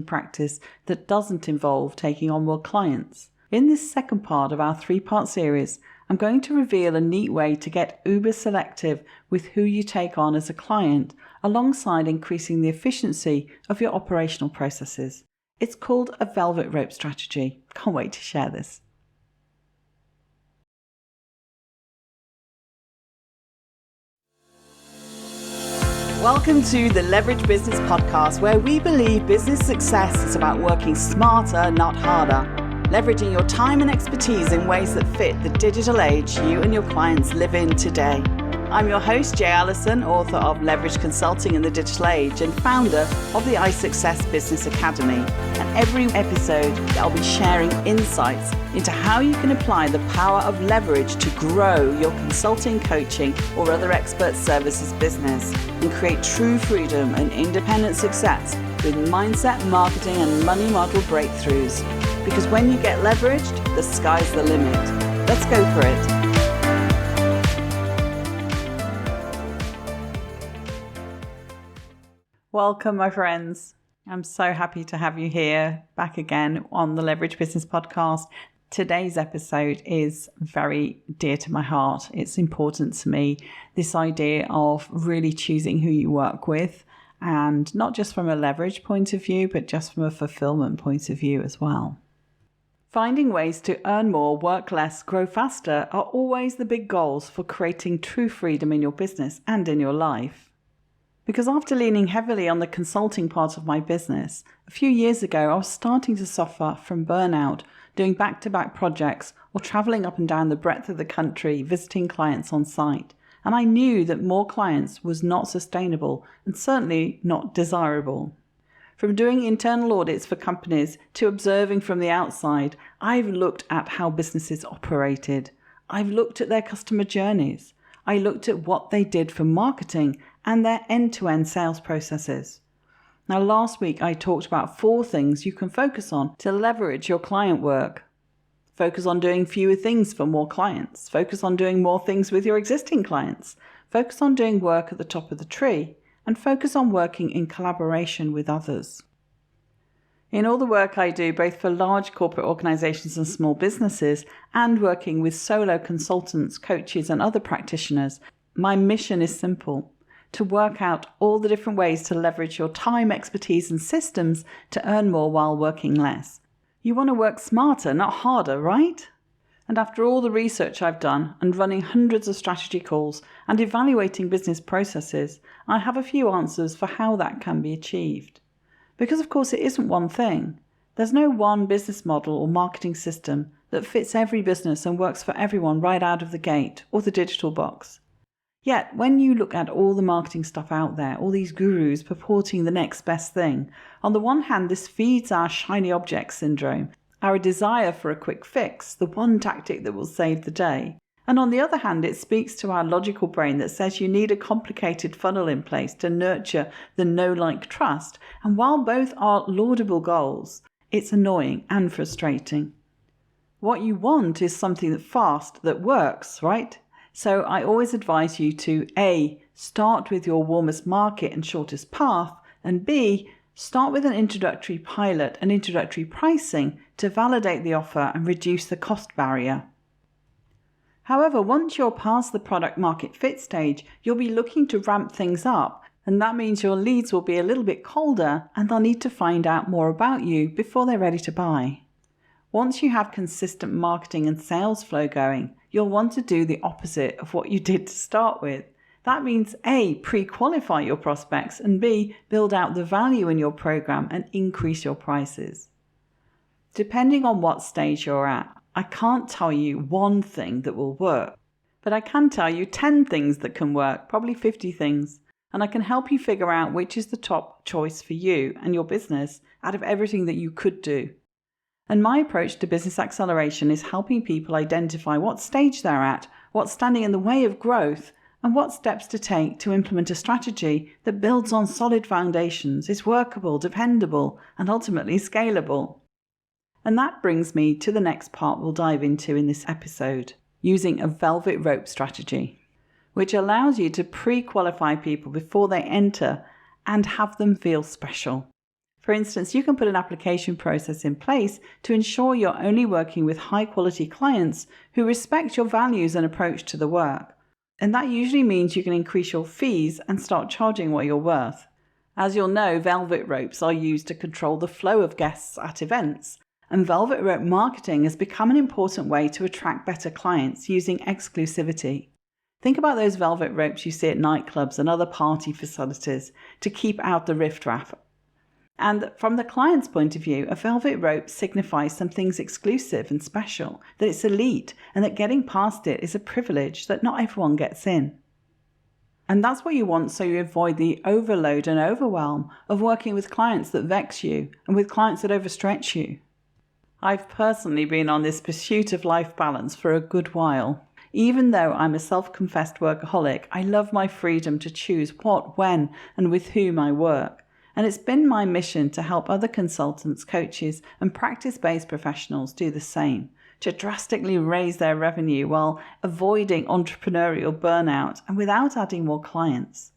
practice that doesn't involve taking on more clients. In this second part of our 3-part series, I'm going to reveal a neat way to get uber-selective with who you take on as a client, alongside increasing the efficiency of your operational processes. It's called a velvet rope strategy. Can't wait to share this. Welcome to the Leverage Business Podcast, where we believe business success is about working smarter, not harder. Leveraging your time and expertise in ways that fit the digital age you and your clients live in today. I'm your host, Jay Allison, author of Leverage Consulting in the Digital Age and founder of the iSuccess Business Academy. And every episode, I'll be sharing insights into how you can apply the power of leverage to grow your consulting, coaching, or other expert services business and create true freedom and independent success with mindset, marketing, and money model breakthroughs. Because when you get leveraged, the sky's the limit. Let's go for it. Welcome, my friends. I'm so happy to have you here back again on the Leverage Business Podcast. Today's episode is very dear to my heart. It's important to me, this idea of really choosing who you work with, and not just from a leverage point of view, but just from a fulfillment point of view as well. Finding ways to earn more, work less, grow faster are always the big goals for creating true freedom in your business and in your life. Because after leaning heavily on the consulting part of my business, a few years ago I was starting to suffer from burnout, doing back-to-back projects or traveling up and down the breadth of the country, visiting clients on site. And I knew that more clients was not sustainable and certainly not desirable. From doing internal audits for companies to observing from the outside, I've looked at how businesses operated. I've looked at their customer journeys. I looked at what they did for marketing and their end-to-end sales processes. Now, last week I talked about 4 things you can focus on to leverage your client work. Focus on doing fewer things for more clients. Focus on doing more things with your existing clients. Focus on doing work at the top of the tree. And focus on working in collaboration with others. In all the work I do, both for large corporate organizations and small businesses, and working with solo consultants, coaches, and other practitioners, my mission is simple: to work out all the different ways to leverage your time, expertise, and systems to earn more while working less. You want to work smarter, not harder, right? And after all the research I've done and running hundreds of strategy calls and evaluating business processes, I have a few answers for how that can be achieved. Because of course it isn't one thing. There's no one business model or marketing system that fits every business and works for everyone right out of the gate or the digital box. Yet when you look at all the marketing stuff out there, all these gurus purporting the next best thing, on the one hand this feeds our shiny object syndrome, our desire for a quick fix, the one tactic that will save the day. And on the other hand, it speaks to our logical brain that says you need a complicated funnel in place to nurture the know, like, trust. And while both are laudable goals, it's annoying and frustrating. What you want is something that's fast, that works, right? So I always advise you to A, start with your warmest market and shortest path, and B, start with an introductory pilot and introductory pricing to validate the offer and reduce the cost barrier. However, once you're past the product market fit stage, you'll be looking to ramp things up, and that means your leads will be a little bit colder and they'll need to find out more about you before they're ready to buy. Once you have consistent marketing and sales flow going, you'll want to do the opposite of what you did to start with. That means A, pre-qualify your prospects, and B, build out the value in your program and increase your prices. Depending on what stage you're at, I can't tell you one thing that will work, but I can tell you 10 things that can work, probably 50 things, and I can help you figure out which is the top choice for you and your business out of everything that you could do. And my approach to business acceleration is helping people identify what stage they're at, what's standing in the way of growth, and what steps to take to implement a strategy that builds on solid foundations, is workable, dependable, and ultimately scalable. And that brings me to the next part we'll dive into in this episode, using a velvet rope strategy, which allows you to pre-qualify people before they enter and have them feel special. For instance, you can put an application process in place to ensure you're only working with high-quality clients who respect your values and approach to the work. And that usually means you can increase your fees and start charging what you're worth. As you'll know, velvet ropes are used to control the flow of guests at events, and velvet rope marketing has become an important way to attract better clients using exclusivity. Think about those velvet ropes you see at nightclubs and other party facilities to keep out the riffraff. And from the client's point of view, a velvet rope signifies something's exclusive and special, that it's elite, and that getting past it is a privilege that not everyone gets in. And that's what you want, so you avoid the overload and overwhelm of working with clients that vex you and with clients that overstretch you. I've personally been on this pursuit of life balance for a good while. Even though I'm a self-confessed workaholic, I love my freedom to choose what, when, and with whom I work. And it's been my mission to help other consultants, coaches, and practice-based professionals do the same, to drastically raise their revenue while avoiding entrepreneurial burnout and without adding more clients.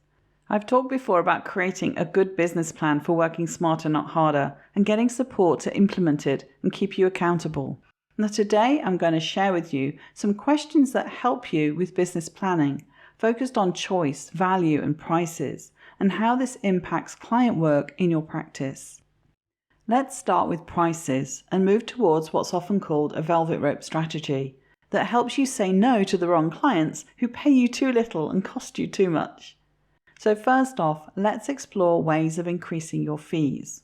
I've talked before about creating a good business plan for working smarter, not harder, and getting support to implement it and keep you accountable. Now today I'm going to share with you some questions that help you with business planning, focused on choice, value, and prices, and how this impacts client work in your practice. Let's start with prices and move towards what's often called a velvet rope strategy that helps you say no to the wrong clients who pay you too little and cost you too much. So first off, let's explore ways of increasing your fees.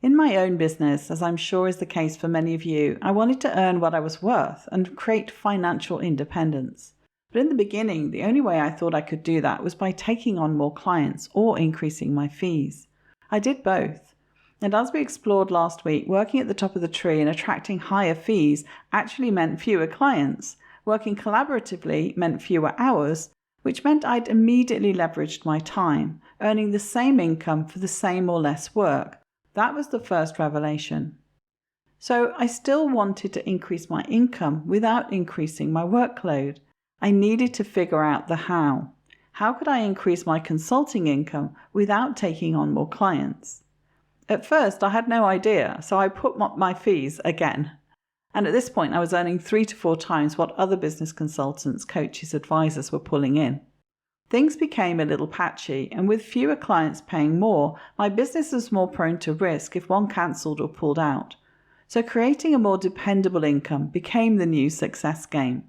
In my own business, as I'm sure is the case for many of you, I wanted to earn what I was worth and create financial independence. But in the beginning, the only way I thought I could do that was by taking on more clients or increasing my fees. I did both. And as we explored last week, working at the top of the tree and attracting higher fees actually meant fewer clients. Working collaboratively meant fewer hours, which meant I'd immediately leveraged my time, earning the same income for the same or less work. That was the first revelation. So I still wanted to increase my income without increasing my workload. I needed to figure out the how. How could I increase my consulting income without taking on more clients? At first, I had no idea, so I put up my fees again. And at this point, I was earning 3 to 4 times what other business consultants, coaches, advisors were pulling in. Things became a little patchy, and with fewer clients paying more, my business was more prone to risk if one cancelled or pulled out. So creating a more dependable income became the new success game.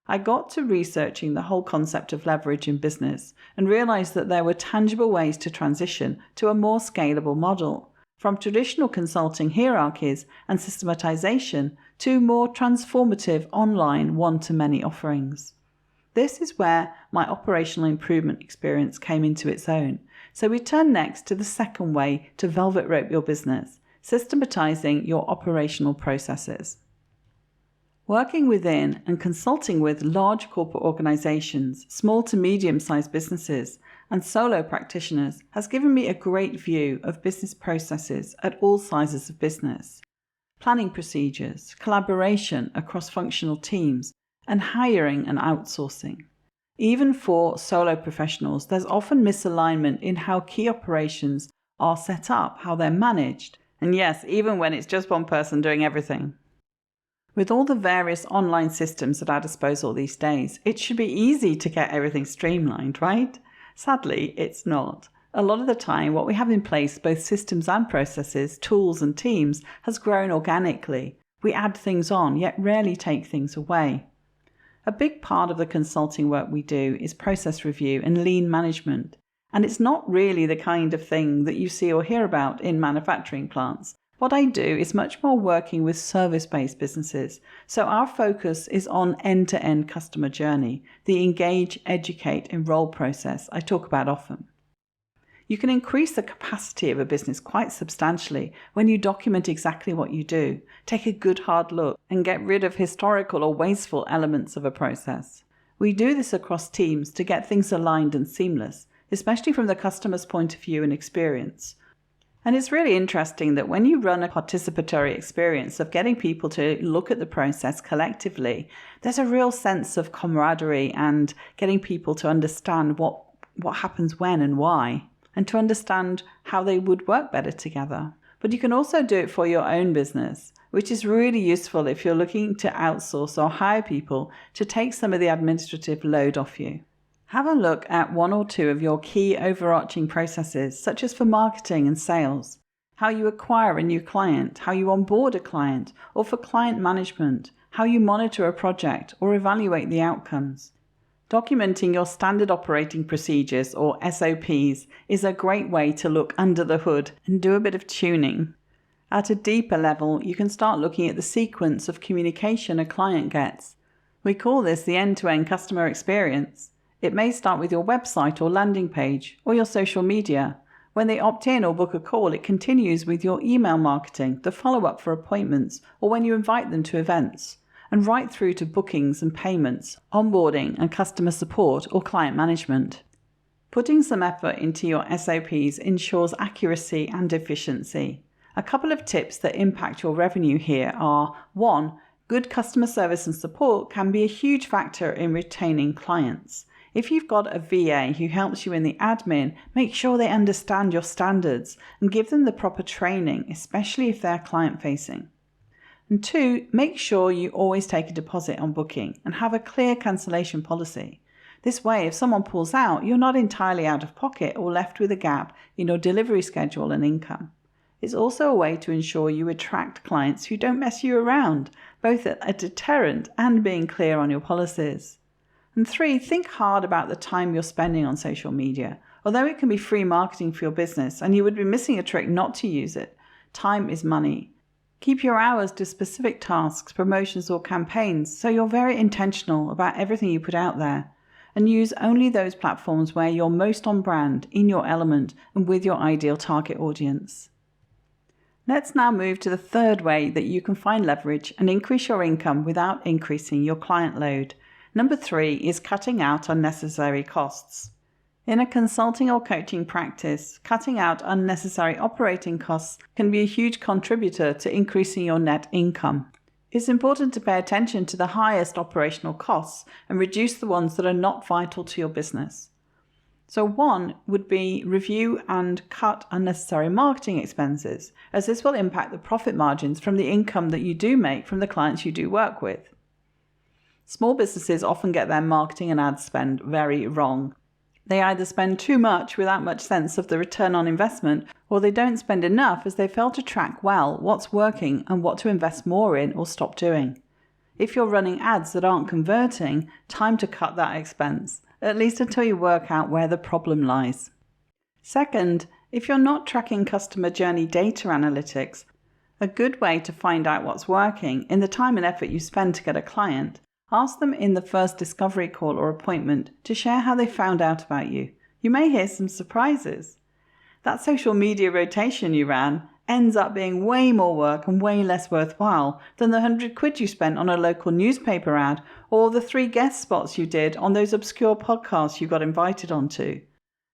I got to researching the whole concept of leverage in business and realized that there were tangible ways to transition to a more scalable model, from traditional consulting hierarchies and systematization to more transformative online one-to-many offerings. This is where my operational improvement experience came into its own. So we turn next to the second way to velvet rope your business, systematizing your operational processes. Working within and consulting with large corporate organizations, small to medium-sized businesses, and solo practitioners has given me a great view of business processes at all sizes of business. Planning procedures, collaboration across functional teams, and hiring and outsourcing. Even for solo professionals, there's often misalignment in how key operations are set up, how they're managed, and yes, even when it's just one person doing everything. With all the various online systems at our disposal these days, it should be easy to get everything streamlined, right? Sadly, it's not. A lot of the time, what we have in place, both systems and processes, tools and teams, has grown organically. We add things on, yet rarely take things away. A big part of the consulting work we do is process review and lean management, and it's not really the kind of thing that you see or hear about in manufacturing plants. What I do is much more working with service-based businesses, so our focus is on end-to-end customer journey, the engage, educate, enroll process I talk about often. You can increase the capacity of a business quite substantially when you document exactly what you do, take a good hard look, and get rid of historical or wasteful elements of a process. We do this across teams to get things aligned and seamless, especially from the customer's point of view and experience. And it's really interesting that when you run a participatory experience of getting people to look at the process collectively, there's a real sense of camaraderie and getting people to understand what happens when and why. and to understand how they would work better together. But you can also do it for your own business, which is really useful if you're looking to outsource or hire people to take some of the administrative load off you. Have a look at one or two of your key overarching processes, such as for marketing and sales, how you acquire a new client, how you onboard a client, or for client management, how you monitor a project or evaluate the outcomes. Documenting your standard operating procedures, or SOPs, is a great way to look under the hood and do a bit of tuning. At a deeper level, you can start looking at the sequence of communication a client gets. We call this the end-to-end customer experience. It may start with your website or landing page, or your social media. When they opt in or book a call, it continues with your email marketing, the follow-up for appointments, or when you invite them to events, and right through to bookings and payments, onboarding and customer support or client management. Putting some effort into your SOPs ensures accuracy and efficiency. A couple of tips that impact your revenue here are: 1. Good customer service and support can be a huge factor in retaining clients. If you've got a VA who helps you in the admin, make sure they understand your standards and give them the proper training, especially if they're client-facing. And 2, make sure you always take a deposit on booking and have a clear cancellation policy. This way, if someone pulls out, you're not entirely out of pocket or left with a gap in your delivery schedule and income. It's also a way to ensure you attract clients who don't mess you around, both a deterrent and being clear on your policies. And 3, think hard about the time you're spending on social media. Although it can be free marketing for your business and you would be missing a trick not to use it, time is money. Keep your hours to specific tasks, promotions or campaigns so you're very intentional about everything you put out there, and use only those platforms where you're most on brand, in your element and with your ideal target audience. Let's now move to the third way that you can find leverage and increase your income without increasing your client load. Number 3 is cutting out unnecessary costs. In a consulting or coaching practice, cutting out unnecessary operating costs can be a huge contributor to increasing your net income. It's important to pay attention to the highest operational costs and reduce the ones that are not vital to your business. So 1 would be review and cut unnecessary marketing expenses, as this will impact the profit margins from the income that you do make from the clients you do work with. Small businesses often get their marketing and ad spend very wrong. They either spend too much without much sense of the return on investment, or they don't spend enough as they fail to track well what's working and what to invest more in or stop doing. If you're running ads that aren't converting, time to cut that expense, at least until you work out where the problem lies. Second, if you're not tracking customer journey data analytics, a good way to find out what's working in the time and effort you spend to get a client, ask them in the first discovery call or appointment to share how they found out about you. You may hear some surprises. That social media rotation you ran ends up being way more work and way less worthwhile than the £100 you spent on a local newspaper ad or the 3 guest spots you did on those obscure podcasts you got invited onto.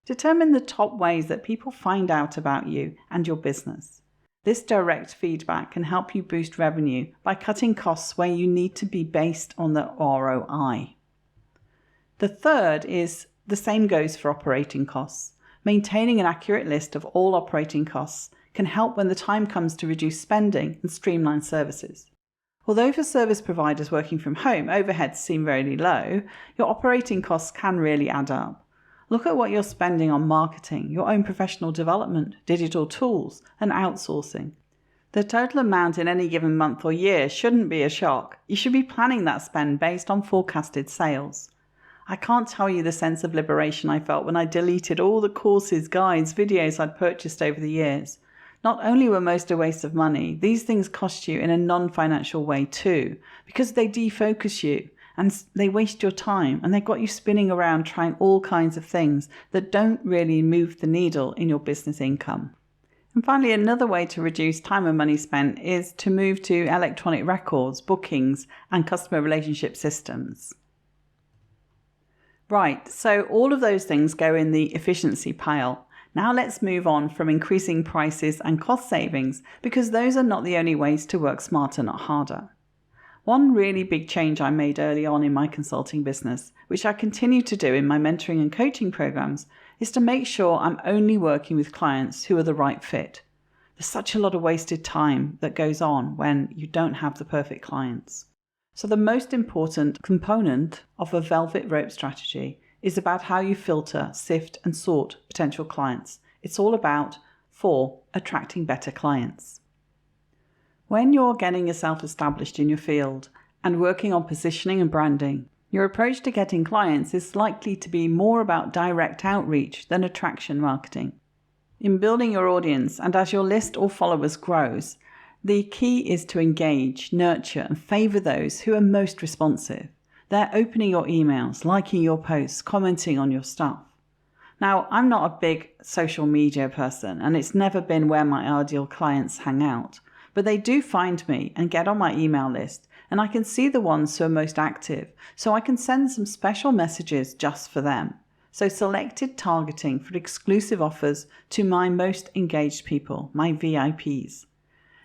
Determine the top ways that people find out about you and your business. This direct feedback can help you boost revenue by cutting costs where you need to be based on the ROI. The third is the same goes for operating costs. Maintaining an accurate list of all operating costs can help when the time comes to reduce spending and streamline services. Although for service providers working from home, overheads seem very low, your operating costs can really add up. Look at what you're spending on marketing, your own professional development, digital tools, and outsourcing. The total amount in any given month or year shouldn't be a shock. You should be planning that spend based on forecasted sales. I can't tell you the sense of liberation I felt when I deleted all the courses, guides, videos I'd purchased over the years. Not only were most a waste of money, these things cost you in a non-financial way too, because they defocus you. And they waste your time and they got you spinning around trying all kinds of things that don't really move the needle in your business income. And finally, another way to reduce time and money spent is to move to electronic records, bookings, and customer relationship systems. Right, so all of those things go in the efficiency pile. Now let's move on from increasing prices and cost savings, because those are not the only ways to work smarter, not harder. One really big change I made early on in my consulting business, which I continue to do in my mentoring and coaching programs, is to make sure I'm only working with clients who are the right fit. There's such a lot of wasted time that goes on when you don't have the perfect clients. So the most important component of a velvet rope strategy is about how you filter, sift, and sort potential clients. It's all about 4, attracting better clients. When you're getting yourself established in your field and working on positioning and branding, your approach to getting clients is likely to be more about direct outreach than attraction marketing. In building your audience and as your list or followers grows, the key is to engage, nurture, and favor those who are most responsive. They're opening your emails, liking your posts, commenting on your stuff. Now, I'm not a big social media person, and it's never been where my ideal clients hang out, but they do find me and get on my email list, and I can see the ones who are most active, so I can send some special messages just for them. So selected targeting for exclusive offers to my most engaged people, my VIPs.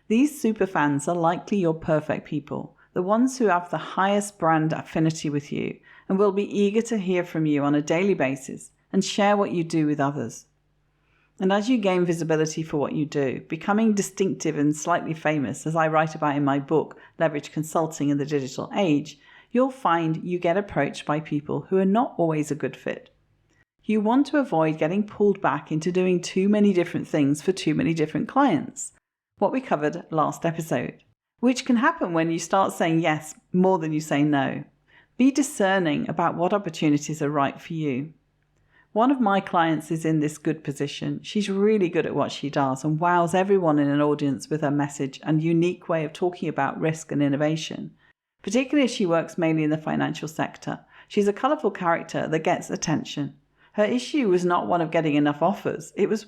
These superfans are likely your perfect people, the ones who have the highest brand affinity with you and will be eager to hear from you on a daily basis and share what you do with others. And as you gain visibility for what you do, becoming distinctive and slightly famous, as I write about in my book, Leverage Consulting in the Digital Age, you'll find you get approached by people who are not always a good fit. You want to avoid getting pulled back into doing too many different things for too many different clients. What we covered last episode, which can happen when you start saying yes more than you say no. Be discerning about what opportunities are right for you. One of my clients is in this good position. She's really good at what she does and wows everyone in an audience with her message and unique way of talking about risk and innovation. Particularly as she works mainly in the financial sector. She's a colourful character that gets attention. Her issue was not one of getting enough offers. It was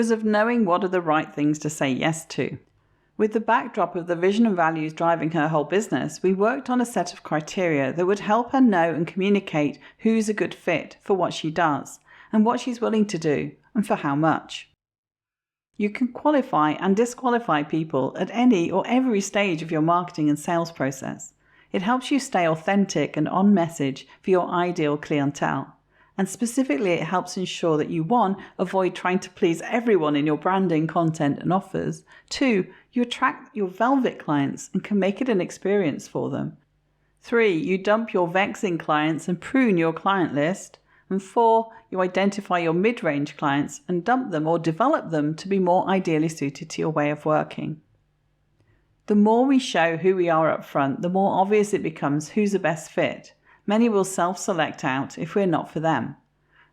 of knowing what are the right things to say yes to. With the backdrop of the vision and values driving her whole business, we worked on a set of criteria that would help her know and communicate who's a good fit for what she does and what she's willing to do and for how much. You can qualify and disqualify people at any or every stage of your marketing and sales process. It helps you stay authentic and on message for your ideal clientele. And specifically, it helps ensure that you 1, avoid trying to please everyone in your branding, content, and offers. 2, you attract your velvet clients and can make it an experience for them. 3, you dump your vexing clients and prune your client list. And 4, you identify your mid-range clients and dump them or develop them to be more ideally suited to your way of working. The more we show who we are up front, the more obvious it becomes who's the best fit. Many will self-select out if we're not for them.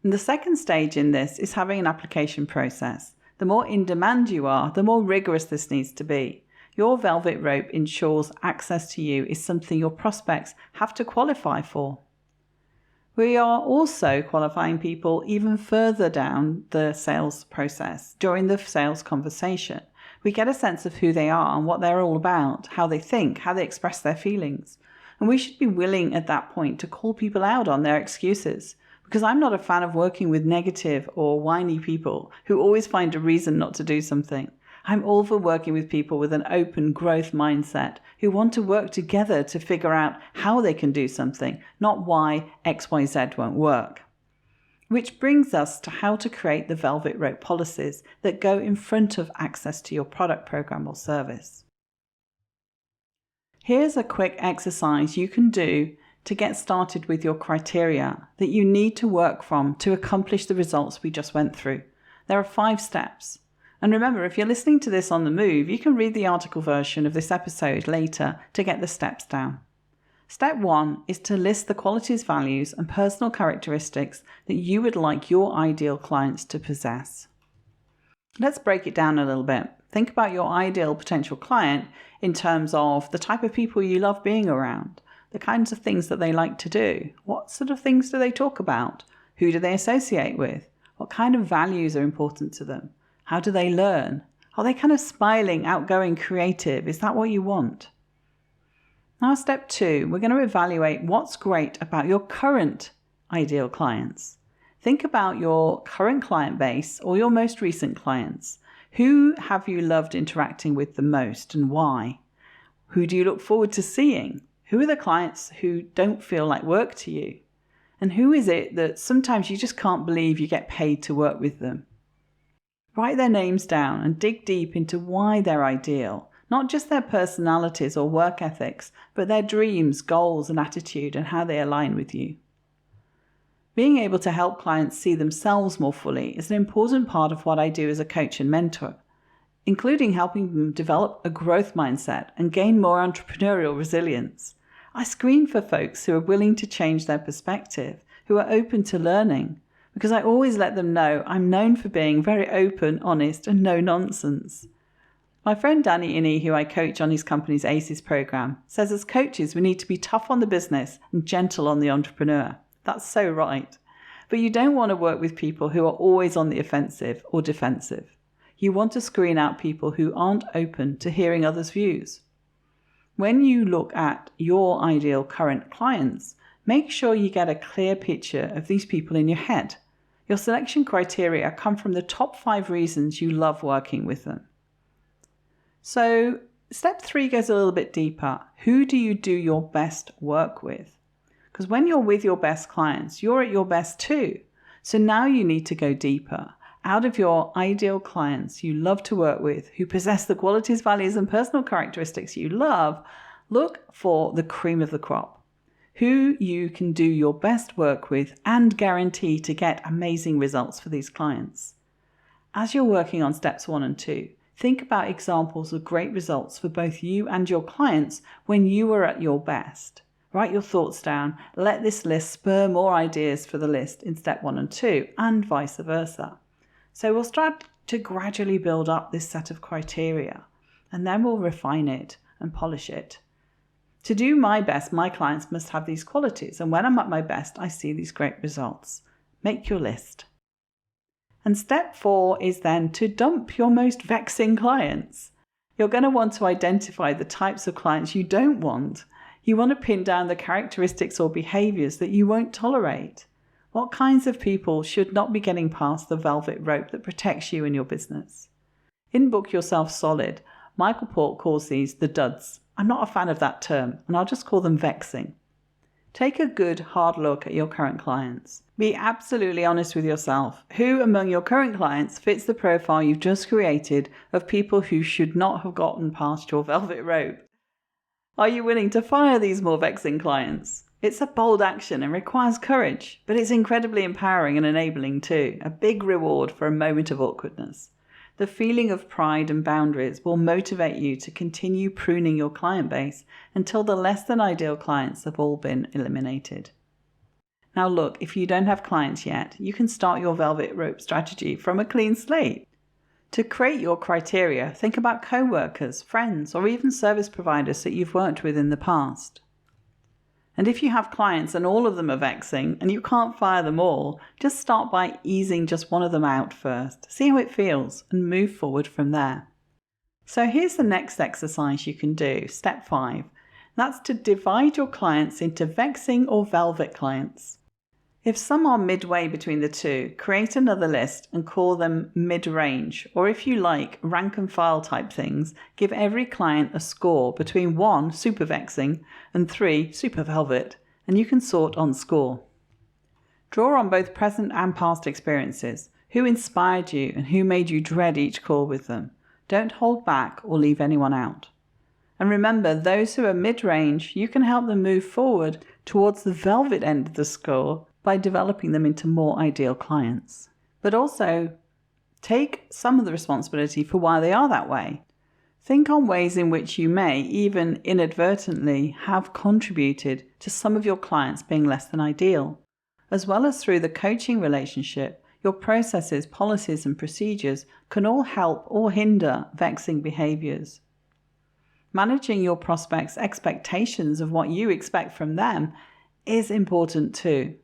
And the second stage in this is having an application process. The more in demand you are, the more rigorous this needs to be. Your velvet rope ensures access to you is something your prospects have to qualify for. We are also qualifying people even further down the sales process during the sales conversation. We get a sense of who they are and what they're all about, how they think, how they express their feelings. And we should be willing at that point to call people out on their excuses, because I'm not a fan of working with negative or whiny people who always find a reason not to do something. I'm all for working with people with an open growth mindset who want to work together to figure out how they can do something, not why XYZ won't work. Which brings us to how to create the velvet rope policies that go in front of access to your product, program, or service. Here's a quick exercise you can do to get started with your criteria that you need to work from to accomplish the results we just went through. There are 5 steps. And remember, if you're listening to this on the move, you can read the article version of this episode later to get the steps down. Step 1 is to list the qualities, values, and personal characteristics that you would like your ideal clients to possess. Let's break it down a little bit. Think about your ideal potential client in terms of the type of people you love being around, the kinds of things that they like to do. What sort of things do they talk about? Who do they associate with? What kind of values are important to them? How do they learn? Are they kind of smiling, outgoing, creative? Is that what you want? Now, step 2, we're going to evaluate what's great about your current ideal clients. Think about your current client base or your most recent clients. Who have you loved interacting with the most and why? Who do you look forward to seeing? Who are the clients who don't feel like work to you? And who is it that sometimes you just can't believe you get paid to work with them? Write their names down and dig deep into why they're ideal, not just their personalities or work ethics, but their dreams, goals, and attitude and how they align with you. Being able to help clients see themselves more fully is an important part of what I do as a coach and mentor, including helping them develop a growth mindset and gain more entrepreneurial resilience. I screen for folks who are willing to change their perspective, who are open to learning, because I always let them know I'm known for being very open, honest, and no nonsense. My friend Danny Inney, who I coach on his company's ACES program, says as coaches we need to be tough on the business and gentle on the entrepreneur. That's so right. But you don't want to work with people who are always on the offensive or defensive. You want to screen out people who aren't open to hearing others' views. When you look at your ideal current clients, make sure you get a clear picture of these people in your head. Your selection criteria come from the top 5 reasons you love working with them. So step 3 goes a little bit deeper. Who do you do your best work with? Because when you're with your best clients, you're at your best too. So now you need to go deeper. Out of your ideal clients you love to work with, who possess the qualities, values, and personal characteristics you love, look for the cream of the crop, who you can do your best work with and guarantee to get amazing results for these clients. As you're working on steps 1 and 2, think about examples of great results for both you and your clients when you were at your best. Write your thoughts down. Let this list spur more ideas for the list in step 1 and 2, and vice versa. So we'll start to gradually build up this set of criteria, and then we'll refine it and polish it. To do my best, my clients must have these qualities, and when I'm at my best, I see these great results. Make your list. And step 4 is then to dump your most vexing clients. You're going to want to identify the types of clients you don't want. You want to pin down the characteristics or behaviors that you won't tolerate. What kinds of people should not be getting past the velvet rope that protects you and your business? In Book Yourself Solid, Michael Port calls these the duds. I'm not a fan of that term, and I'll just call them vexing. Take a good, hard look at your current clients. Be absolutely honest with yourself. Who among your current clients fits the profile you've just created of people who should not have gotten past your velvet rope? Are you willing to fire these more vexing clients? It's a bold action and requires courage, but it's incredibly empowering and enabling too. A big reward for a moment of awkwardness. The feeling of pride and boundaries will motivate you to continue pruning your client base until the less than ideal clients have all been eliminated. Now look, if you don't have clients yet, you can start your velvet rope strategy from a clean slate. To create your criteria, think about co-workers, friends, or even service providers that you've worked with in the past. And if you have clients and all of them are vexing and you can't fire them all, just start by easing just one of them out first. See how it feels and move forward from there. So here's the next exercise you can do, step 5. That's to divide your clients into vexing or velvet clients. If some are midway between the two, create another list and call them mid-range, or if you like, rank and file type things. Give every client a score between 1, super vexing, and 3, super velvet, and you can sort on score. Draw on both present and past experiences. Who inspired you and who made you dread each call with them? Don't hold back or leave anyone out. And remember, those who are mid-range, you can help them move forward towards the velvet end of the score by developing them into more ideal clients. But also, take some of the responsibility for why they are that way. Think on ways in which you may, even inadvertently, have contributed to some of your clients being less than ideal. As well as through the coaching relationship, your processes, policies, and procedures can all help or hinder vexing behaviors. Managing your prospects' expectations of what you expect from them is important too.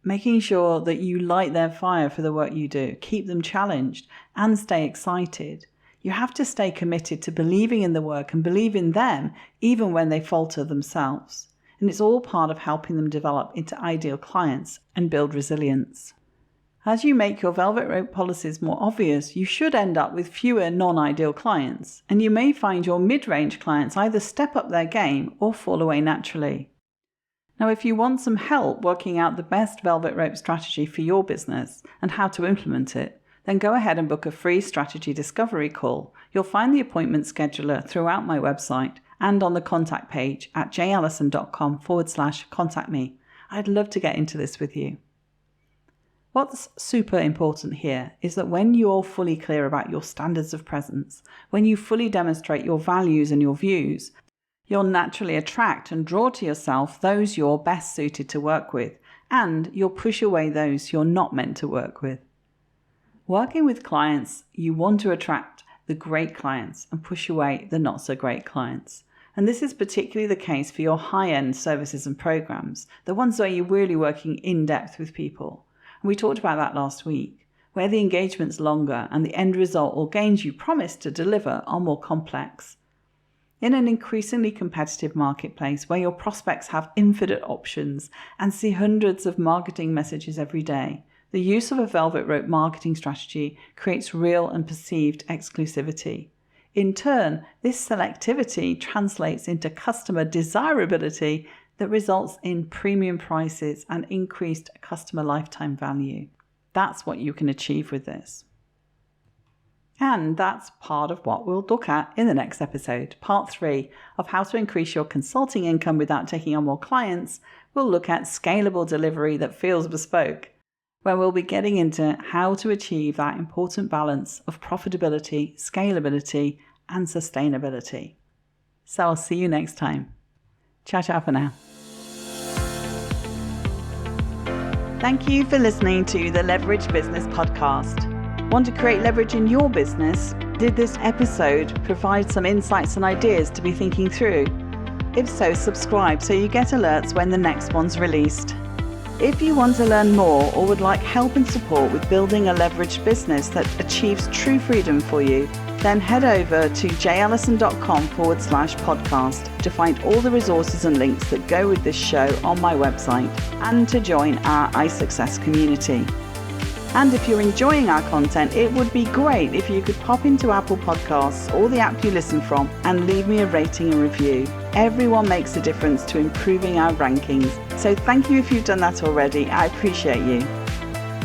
Making sure that you light their fire for the work you do, keep them challenged, and stay excited. You have to stay committed to believing in the work and believe in them even when they falter themselves. And it's all part of helping them develop into ideal clients and build resilience. As you make your velvet rope policies more obvious, you should end up with fewer non-ideal clients, and you may find your mid-range clients either step up their game or fall away naturally. Now, if you want some help working out the best velvet rope strategy for your business and how to implement it, then go ahead and book a free strategy discovery call. You'll find the appointment scheduler throughout my website and on the contact page at jallison.com/contact me. I'd love to get into this with you. What's super important here is that when you're fully clear about your standards of presence, when you fully demonstrate your values and your views, you'll naturally attract and draw to yourself those you're best suited to work with, and you'll push away those you're not meant to work with. Working with clients, you want to attract the great clients and push away the not so great clients. And this is particularly the case for your high-end services and programs, the ones where you're really working in depth with people. And we talked about that last week, where the engagement's longer and the end result or gains you promised to deliver are more complex. In an increasingly competitive marketplace where your prospects have infinite options and see hundreds of marketing messages every day, the use of a velvet rope marketing strategy creates real and perceived exclusivity. In turn, this selectivity translates into customer desirability that results in premium prices and increased customer lifetime value. That's what you can achieve with this. And that's part of what we'll look at in the next episode. Part 3 of how to increase your consulting income without taking on more clients. We'll look at scalable delivery that feels bespoke, where we'll be getting into how to achieve that important balance of profitability, scalability, and sustainability. So I'll see you next time. Ciao, ciao for now. Thank you for listening to the Leverage Business Podcast. Want to create leverage in your business? Did this episode provide some insights and ideas to be thinking through? If so, subscribe so you get alerts when the next one's released. If you want to learn more or would like help and support with building a leveraged business that achieves true freedom for you, then head over to jallison.com/podcast to find all the resources and links that go with this show on my website and to join our iSuccess community. And if you're enjoying our content, it would be great if you could pop into Apple Podcasts or the app you listen from and leave me a rating and review. Everyone makes a difference to improving our rankings. So thank you if you've done that already. I appreciate you.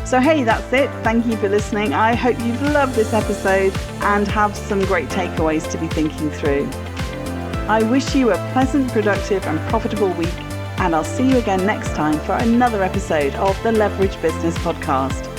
So hey, that's it. Thank you for listening. I hope you've loved this episode and have some great takeaways to be thinking through. I wish you a pleasant, productive and profitable week, and I'll see you again next time for another episode of the Leverage Business Podcast.